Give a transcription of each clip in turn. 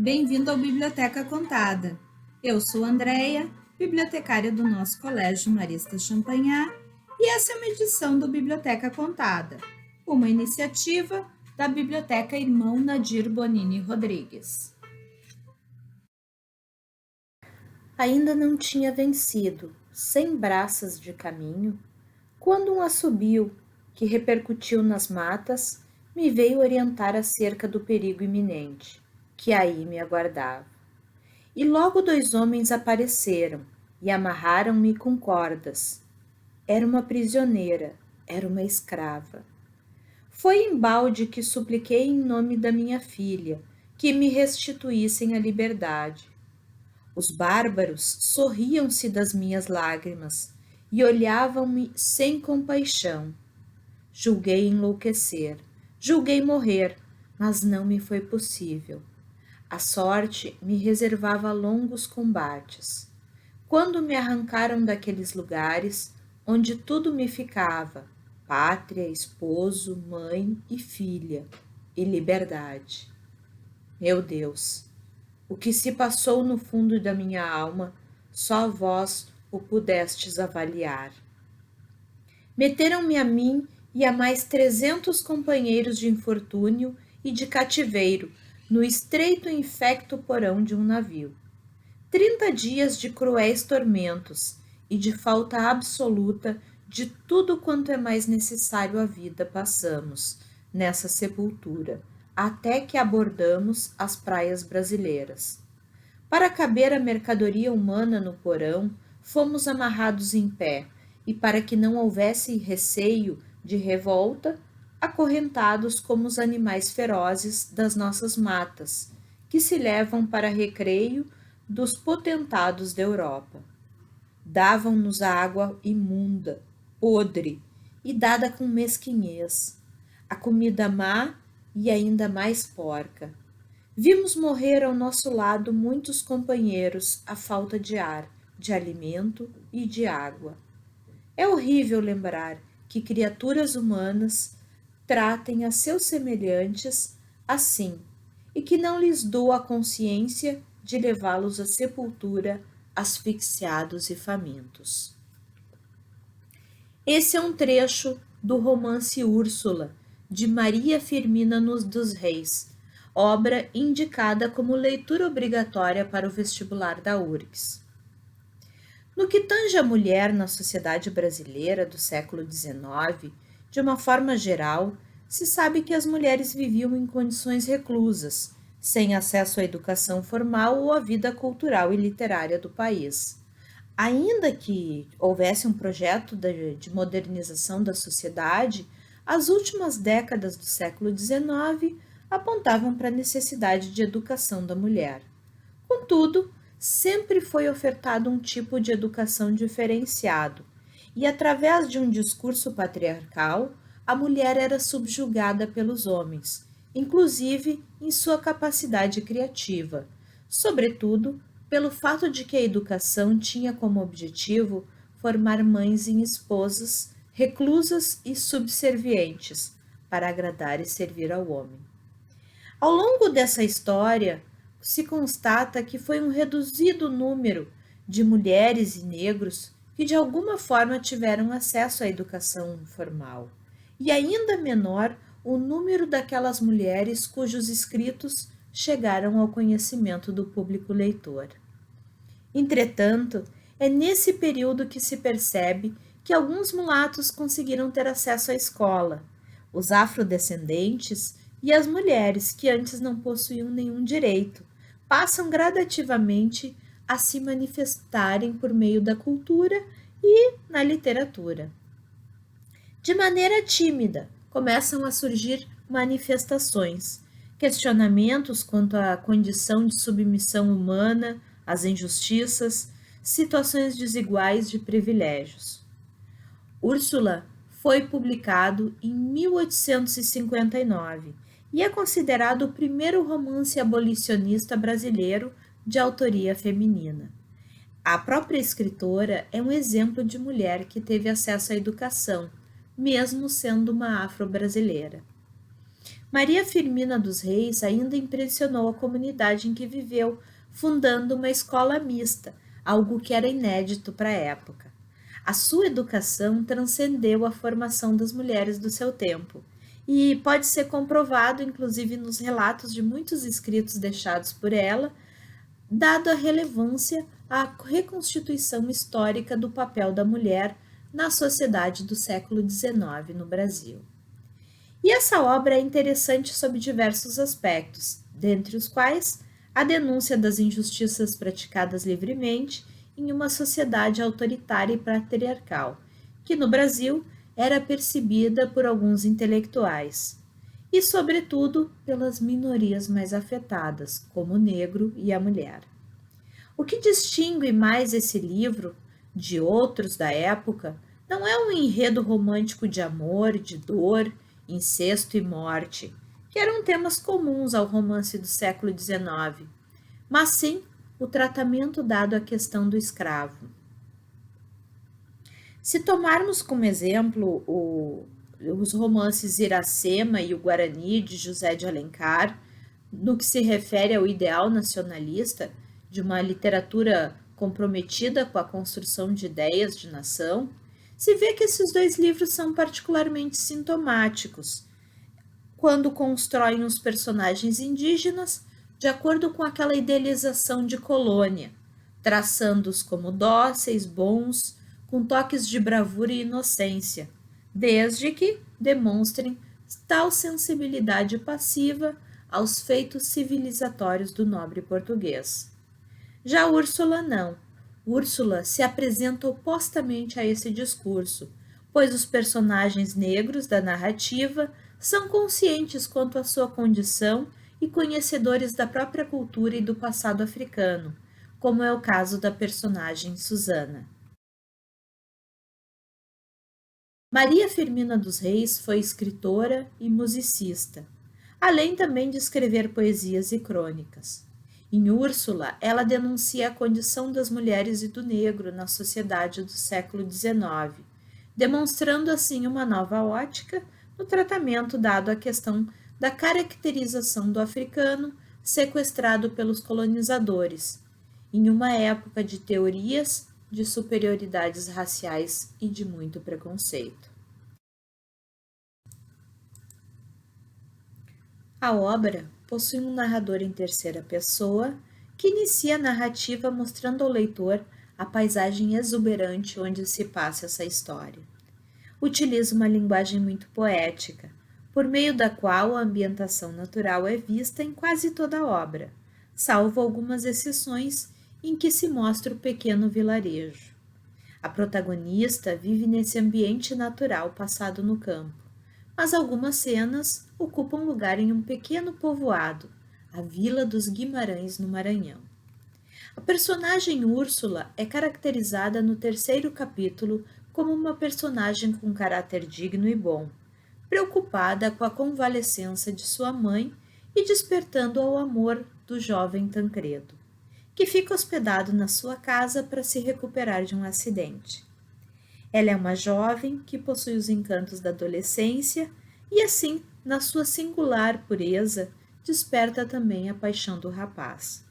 Bem-vindo ao Biblioteca Contada. Eu sou Andréia, bibliotecária do nosso Colégio Marista Champagnat, e essa é uma edição do Biblioteca Contada, uma iniciativa da Biblioteca Irmão Nadir Bonini Rodrigues. Ainda não tinha vencido, 100 braças de caminho, quando um assobio, que repercutiu nas matas, me veio orientar acerca do perigo iminente, que aí me aguardava. E logo 2 homens apareceram e amarraram-me com cordas. Era uma prisioneira, era uma escrava. Foi embalde que supliquei em nome da minha filha, que me restituíssem a liberdade. Os bárbaros sorriam-se das minhas lágrimas e olhavam-me sem compaixão. Julguei enlouquecer, julguei morrer, mas não me foi possível. A sorte me reservava longos combates. Quando me arrancaram daqueles lugares onde tudo me ficava, pátria, esposo, mãe e filha, e liberdade. Meu Deus! O que se passou no fundo da minha alma, só vós o pudestes avaliar. Meteram-me a mim e a mais 300 companheiros de infortúnio e de cativeiro no estreito e infecto porão de um navio. 30 dias de cruéis tormentos e de falta absoluta de tudo quanto é mais necessário à vida passamos nessa sepultura, até que abordamos as praias brasileiras. Para caber a mercadoria humana no porão, fomos amarrados em pé, e para que não houvesse receio de revolta, acorrentados como os animais ferozes das nossas matas, que se levam para recreio dos potentados da Europa. Davam-nos a água imunda, podre e dada com mesquinhez, a comida má e ainda mais porca. Vimos morrer ao nosso lado muitos companheiros à falta de ar, de alimento e de água. É horrível lembrar que criaturas humanas tratem a seus semelhantes assim e que não lhes doa a consciência de levá-los à sepultura asfixiados e famintos. Esse é um trecho do romance Úrsula, de Maria Firmina dos Reis, obra indicada como leitura obrigatória para o vestibular da URGS. No que tange a mulher na sociedade brasileira do século XIX, de uma forma geral, se sabe que as mulheres viviam em condições reclusas, sem acesso à educação formal ou à vida cultural e literária do país. Ainda que houvesse um projeto de modernização da sociedade, as últimas décadas do século XIX apontavam para a necessidade de educação da mulher. Contudo, sempre foi ofertado um tipo de educação diferenciado, e através de um discurso patriarcal, a mulher era subjugada pelos homens, inclusive em sua capacidade criativa, sobretudo pelo fato de que a educação tinha como objetivo formar mães e esposas reclusas e subservientes para agradar e servir ao homem. Ao longo dessa história, se constata que foi um reduzido número de mulheres e negros que de alguma forma tiveram acesso à educação formal, e ainda menor o número daquelas mulheres cujos escritos chegaram ao conhecimento do público leitor. Entretanto, é nesse período que se percebe que alguns mulatos conseguiram ter acesso à escola, os afrodescendentes e as mulheres que antes não possuíam nenhum direito, passam gradativamente a se manifestarem por meio da cultura e na literatura. De maneira tímida, começam a surgir manifestações, questionamentos quanto à condição de submissão humana, às injustiças, situações desiguais de privilégios. Úrsula foi publicado em 1859 e é considerado o primeiro romance abolicionista brasileiro de autoria feminina. A própria escritora é um exemplo de mulher que teve acesso à educação, mesmo sendo uma afro-brasileira. Maria Firmina dos Reis ainda impressionou a comunidade em que viveu, fundando uma escola mista, algo que era inédito para a época. A sua educação transcendeu a formação das mulheres do seu tempo e pode ser comprovado, inclusive, nos relatos de muitos escritos deixados por ela, dado a relevância à reconstituição histórica do papel da mulher na sociedade do século XIX no Brasil. E essa obra é interessante sob diversos aspectos, dentre os quais a denúncia das injustiças praticadas livremente em uma sociedade autoritária e patriarcal, que no Brasil era percebida por alguns intelectuais, e, sobretudo, pelas minorias mais afetadas, como o negro e a mulher. O que distingue mais esse livro de outros da época não é um enredo romântico de amor, de dor, incesto e morte, que eram temas comuns ao romance do século XIX, mas sim o tratamento dado à questão do escravo. Se tomarmos como exemplo os romances Iracema e o Guarani de José de Alencar, no que se refere ao ideal nacionalista de uma literatura comprometida com a construção de ideias de nação, se vê que esses dois livros são particularmente sintomáticos, quando constroem os personagens indígenas de acordo com aquela idealização de colônia, traçando-os como dóceis, bons, com toques de bravura e inocência, desde que demonstrem tal sensibilidade passiva aos feitos civilizatórios do nobre português. Já Úrsula não. Úrsula se apresenta opostamente a esse discurso, pois os personagens negros da narrativa são conscientes quanto à sua condição e conhecedores da própria cultura e do passado africano, como é o caso da personagem Susana. Maria Firmina dos Reis foi escritora e musicista, além também de escrever poesias e crônicas. Em Úrsula, ela denuncia a condição das mulheres e do negro na sociedade do século XIX, demonstrando assim uma nova ótica no tratamento dado à questão da caracterização do africano sequestrado pelos colonizadores, em uma época de teorias de superioridades raciais e de muito preconceito. A obra possui um narrador em terceira pessoa que inicia a narrativa mostrando ao leitor a paisagem exuberante onde se passa essa história. Utiliza uma linguagem muito poética, por meio da qual a ambientação natural é vista em quase toda a obra, salvo algumas exceções em que se mostra o pequeno vilarejo. A protagonista vive nesse ambiente natural passado no campo, mas algumas cenas ocupam lugar em um pequeno povoado, a Vila dos Guimarães, no Maranhão. A personagem Úrsula é caracterizada no terceiro capítulo como uma personagem com caráter digno e bom, preocupada com a convalescença de sua mãe e despertando ao amor do jovem Tancredo, que fica hospedado na sua casa para se recuperar de um acidente. Ela é uma jovem que possui os encantos da adolescência e, assim, na sua singular pureza, desperta também a paixão do rapaz.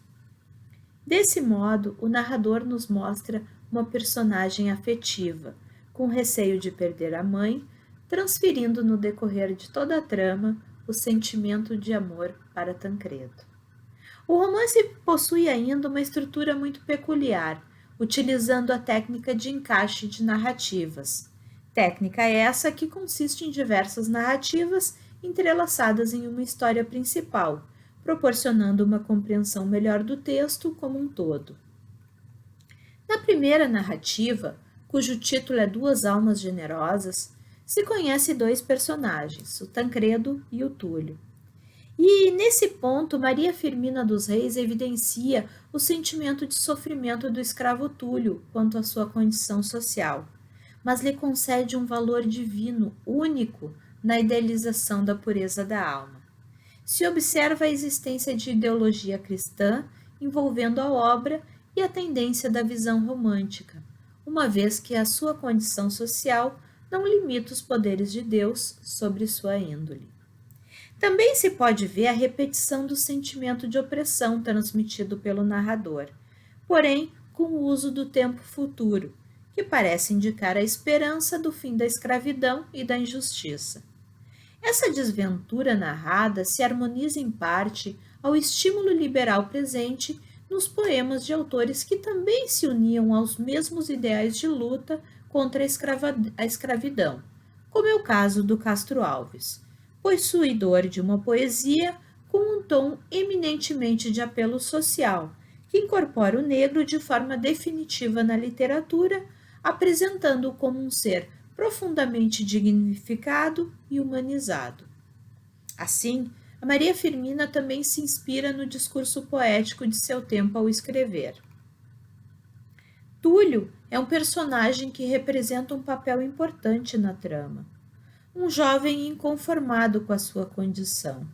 Desse modo, o narrador nos mostra uma personagem afetiva, com receio de perder a mãe, transferindo no decorrer de toda a trama o sentimento de amor para Tancredo. O romance possui ainda uma estrutura muito peculiar, utilizando a técnica de encaixe de narrativas. Técnica essa que consiste em diversas narrativas entrelaçadas em uma história principal, proporcionando uma compreensão melhor do texto como um todo. Na primeira narrativa, cujo título é Duas Almas Generosas, se conhece dois personagens, o Tancredo e o Túlio. E, nesse ponto, Maria Firmina dos Reis evidencia o sentimento de sofrimento do escravo Túlio quanto à sua condição social, mas lhe concede um valor divino, único, na idealização da pureza da alma. Se observa a existência de ideologia cristã envolvendo a obra e a tendência da visão romântica, uma vez que a sua condição social não limita os poderes de Deus sobre sua índole. Também se pode ver a repetição do sentimento de opressão transmitido pelo narrador, porém com o uso do tempo futuro, que parece indicar a esperança do fim da escravidão e da injustiça. Essa desventura narrada se harmoniza em parte ao estímulo liberal presente nos poemas de autores que também se uniam aos mesmos ideais de luta contra a escravidão, como é o caso do Castro Alves, possuidor de uma poesia com um tom eminentemente de apelo social, que incorpora o negro de forma definitiva na literatura, apresentando-o como um ser profundamente dignificado e humanizado. Assim, a Maria Firmina também se inspira no discurso poético de seu tempo ao escrever. Túlio é um personagem que representa um papel importante na trama, um jovem inconformado com a sua condição.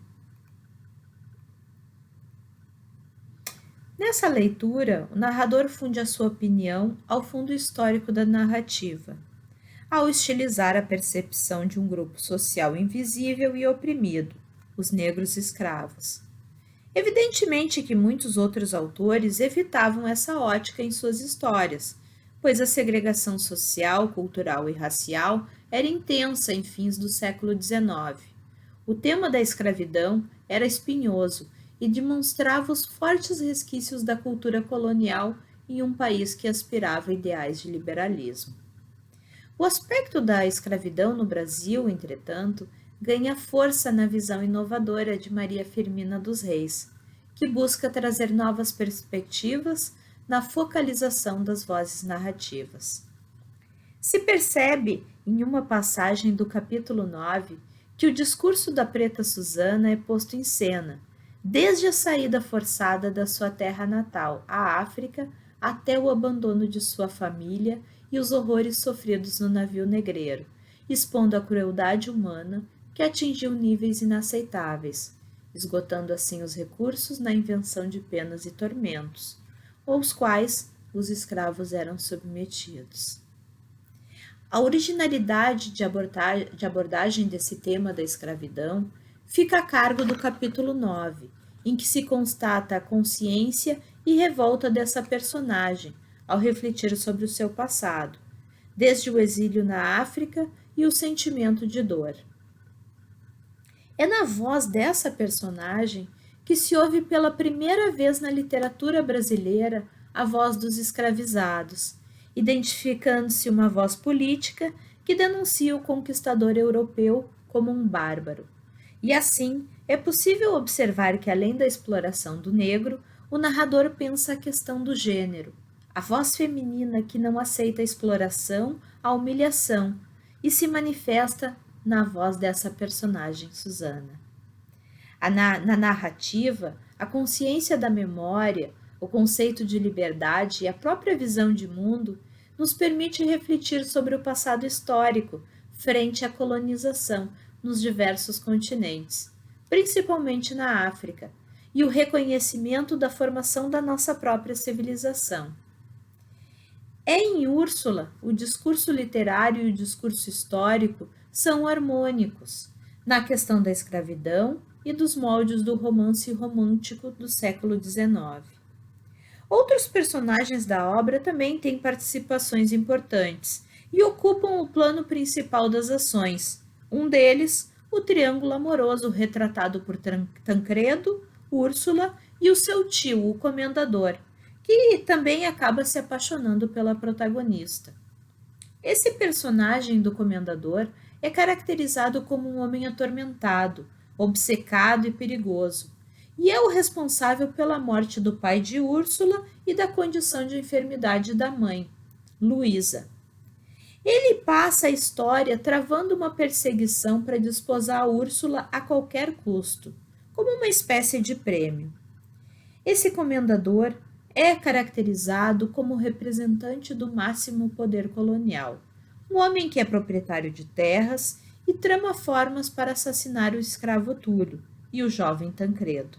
Nessa leitura, o narrador funde a sua opinião ao fundo histórico da narrativa, ao estilizar a percepção de um grupo social invisível e oprimido, os negros escravos. Evidentemente que muitos outros autores evitavam essa ótica em suas histórias, pois a segregação social, cultural e racial era intensa em fins do século XIX. O tema da escravidão era espinhoso e demonstrava os fortes resquícios da cultura colonial em um país que aspirava a ideais de liberalismo. O aspecto da escravidão no Brasil, entretanto, ganha força na visão inovadora de Maria Firmina dos Reis, que busca trazer novas perspectivas na focalização das vozes narrativas. Se percebe, em uma passagem do capítulo 9, que o discurso da preta Susana é posto em cena, desde a saída forçada da sua terra natal, a África, até o abandono de sua família e os horrores sofridos no navio negreiro, expondo a crueldade humana que atingiu níveis inaceitáveis, esgotando assim os recursos na invenção de penas e tormentos, aos quais os escravos eram submetidos. A originalidade de abordagem desse tema da escravidão fica a cargo do capítulo 9, em que se constata a consciência e revolta dessa personagem ao refletir sobre o seu passado, desde o exílio na África e o sentimento de dor. É na voz dessa personagem que se ouve pela primeira vez na literatura brasileira a voz dos escravizados, identificando-se uma voz política que denuncia o conquistador europeu como um bárbaro. E assim, é possível observar que, além da exploração do negro, o narrador pensa a questão do gênero, a voz feminina que não aceita a exploração, a humilhação, e se manifesta na voz dessa personagem, Susana. Na narrativa, a consciência da memória, o conceito de liberdade e a própria visão de mundo nos permite refletir sobre o passado histórico frente à colonização nos diversos continentes, principalmente na África, e o reconhecimento da formação da nossa própria civilização. É em Úrsula, o discurso literário e o discurso histórico são harmônicos, na questão da escravidão e dos moldes do romance romântico do século XIX. Outros personagens da obra também têm participações importantes e ocupam o plano principal das ações. Um deles, o triângulo amoroso retratado por Tancredo, Úrsula e o seu tio, o comendador, que também acaba se apaixonando pela protagonista. Esse personagem do comendador é caracterizado como um homem atormentado, obcecado e perigoso, e é o responsável pela morte do pai de Úrsula e da condição de enfermidade da mãe, Luísa. Ele passa a história travando uma perseguição para desposar a Úrsula a qualquer custo, como uma espécie de prêmio. Esse comendador é caracterizado como representante do máximo poder colonial, um homem que é proprietário de terras e trama formas para assassinar o escravo Túlio e o jovem Tancredo.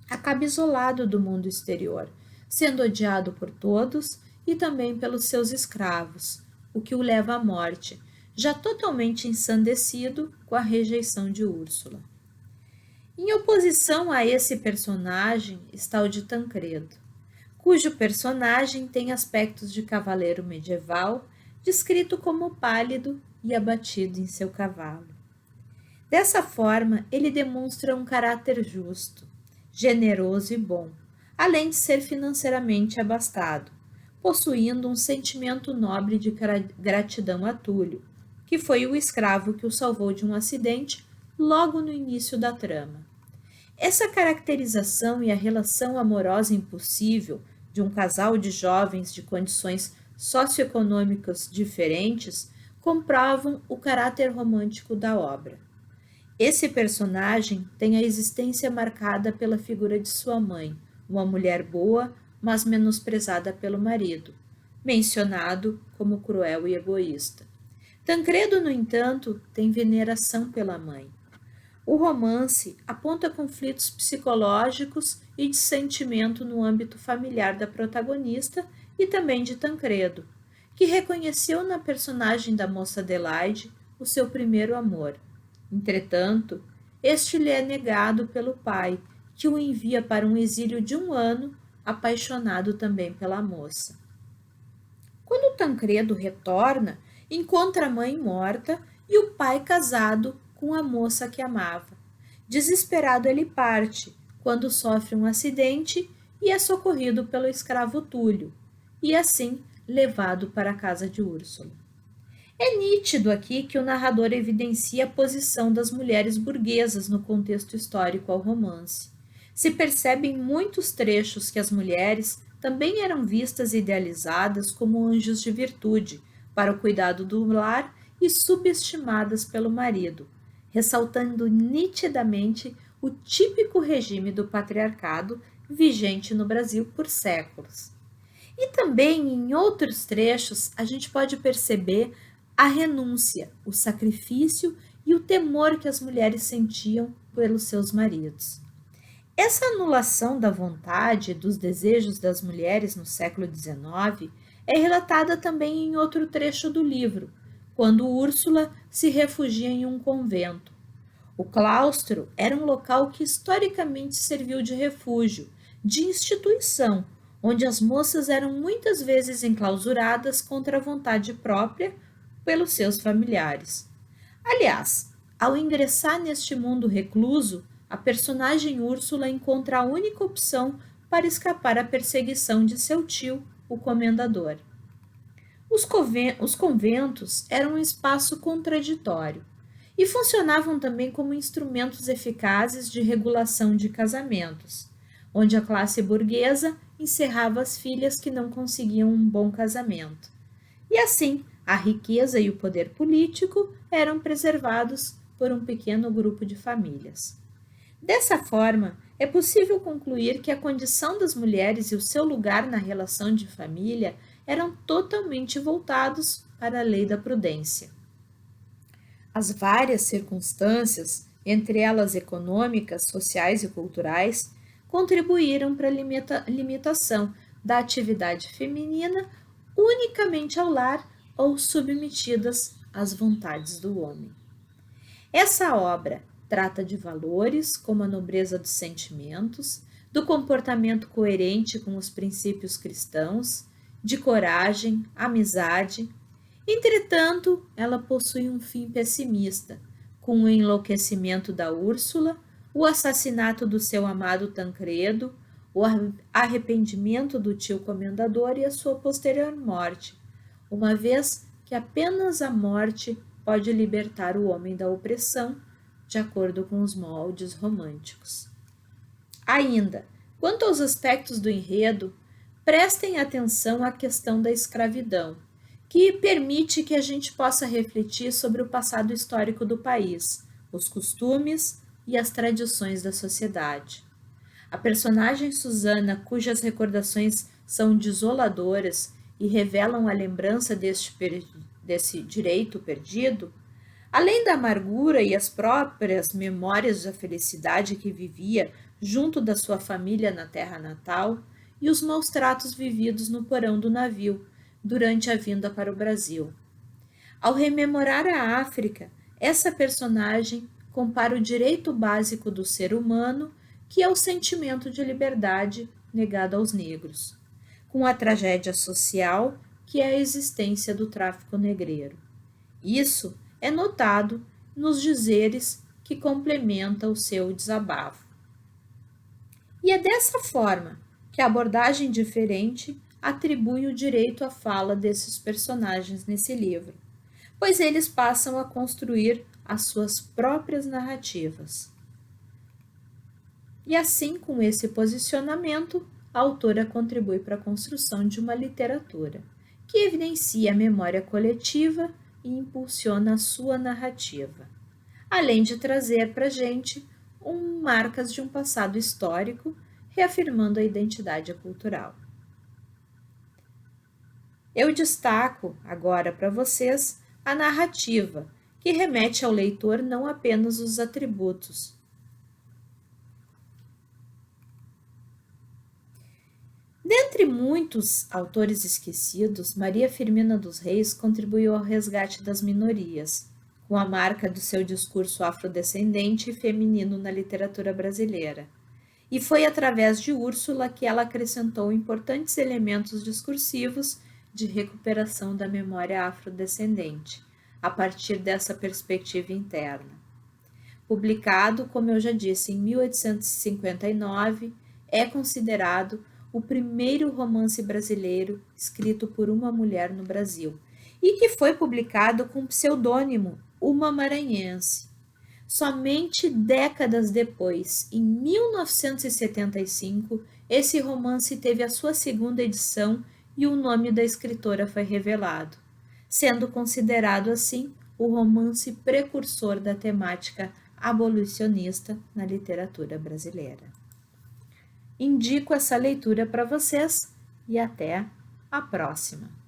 Acaba isolado do mundo exterior, sendo odiado por todos e também pelos seus escravos, o que o leva à morte, já totalmente ensandecido com a rejeição de Úrsula. Em oposição a esse personagem está o de Tancredo, cujo personagem tem aspectos de cavaleiro medieval, descrito como pálido e abatido em seu cavalo. Dessa forma, ele demonstra um caráter justo, generoso e bom, além de ser financeiramente abastado, possuindo um sentimento nobre de gratidão a Túlio, que foi o escravo que o salvou de um acidente logo no início da trama. Essa caracterização e a relação amorosa impossível de um casal de jovens de condições socioeconômicas diferentes comprovam o caráter romântico da obra. Esse personagem tem a existência marcada pela figura de sua mãe, uma mulher boa, mas menosprezada pelo marido, mencionado como cruel e egoísta. Tancredo, no entanto, tem veneração pela mãe. O romance aponta conflitos psicológicos e de sentimento no âmbito familiar da protagonista e também de Tancredo, que reconheceu na personagem da moça Adelaide o seu primeiro amor. Entretanto, este lhe é negado pelo pai, que o envia para um exílio de 1 ano, apaixonado também pela moça. Quando Tancredo retorna, encontra a mãe morta e o pai casado com a moça que amava. Desesperado, ele parte, quando sofre um acidente e é socorrido pelo escravo Túlio, e assim levado para a casa de Úrsula. É nítido aqui que o narrador evidencia a posição das mulheres burguesas no contexto histórico ao romance. Se percebe em muitos trechos que as mulheres também eram vistas e idealizadas como anjos de virtude para o cuidado do lar e subestimadas pelo marido, ressaltando nitidamente o típico regime do patriarcado vigente no Brasil por séculos. E também em outros trechos a gente pode perceber a renúncia, o sacrifício e o temor que as mulheres sentiam pelos seus maridos. Essa anulação da vontade e dos desejos das mulheres no século XIX é relatada também em outro trecho do livro, quando Úrsula se refugia em um convento. O claustro era um local que historicamente serviu de refúgio, de instituição, onde as moças eram muitas vezes enclausuradas contra a vontade própria pelos seus familiares. Aliás, ao ingressar neste mundo recluso, a personagem Úrsula encontra a única opção para escapar à perseguição de seu tio, o comendador. Os conventos eram um espaço contraditório e funcionavam também como instrumentos eficazes de regulação de casamentos, onde a classe burguesa encerrava as filhas que não conseguiam um bom casamento. E assim, a riqueza e o poder político eram preservados por um pequeno grupo de famílias. Dessa forma, é possível concluir que a condição das mulheres e o seu lugar na relação de família eram totalmente voltados para a lei da prudência. As várias circunstâncias, entre elas econômicas, sociais e culturais, contribuíram para a limitação da atividade feminina unicamente ao lar ou submetidas às vontades do homem. Essa obra trata de valores como a nobreza dos sentimentos, do comportamento coerente com os princípios cristãos, de coragem, amizade. Entretanto, ela possui um fim pessimista, com o enlouquecimento da Úrsula, o assassinato do seu amado Tancredo, o arrependimento do tio comendador e a sua posterior morte, uma vez que apenas a morte pode libertar o homem da opressão, de acordo com os moldes românticos. Ainda, quanto aos aspectos do enredo, prestem atenção à questão da escravidão, que permite que a gente possa refletir sobre o passado histórico do país, os costumes e as tradições da sociedade. A personagem Susana, cujas recordações são desoladoras e revelam a lembrança desse direito perdido, além da amargura e as próprias memórias da felicidade que vivia junto da sua família na terra natal e os maus tratos vividos no porão do navio durante a vinda para o Brasil. Ao rememorar a África, essa personagem compara o direito básico do ser humano, que é o sentimento de liberdade negado aos negros, com a tragédia social, que é a existência do tráfico negreiro. Isso é notado nos dizeres que complementa o seu desabafo. E é dessa forma que a abordagem diferente atribui o direito à fala desses personagens nesse livro, pois eles passam a construir as suas próprias narrativas. E assim, com esse posicionamento, a autora contribui para a construção de uma literatura que evidencia a memória coletiva e impulsiona a sua narrativa, além de trazer para a gente marcas de um passado histórico, reafirmando a identidade cultural. Eu destaco agora para vocês a narrativa, que remete ao leitor não apenas os atributos. Dentre muitos autores esquecidos, Maria Firmina dos Reis contribuiu ao resgate das minorias, com a marca do seu discurso afrodescendente e feminino na literatura brasileira. E foi através de Úrsula que ela acrescentou importantes elementos discursivos de recuperação da memória afrodescendente, a partir dessa perspectiva interna. Publicado, como eu já disse, em 1859, é considerado o primeiro romance brasileiro escrito por uma mulher no Brasil, e que foi publicado com o pseudônimo Uma Maranhense. Somente décadas depois, em 1975, esse romance teve a sua segunda edição e o nome da escritora foi revelado, sendo considerado assim o romance precursor da temática abolicionista na literatura brasileira. Indico essa leitura para vocês e até a próxima!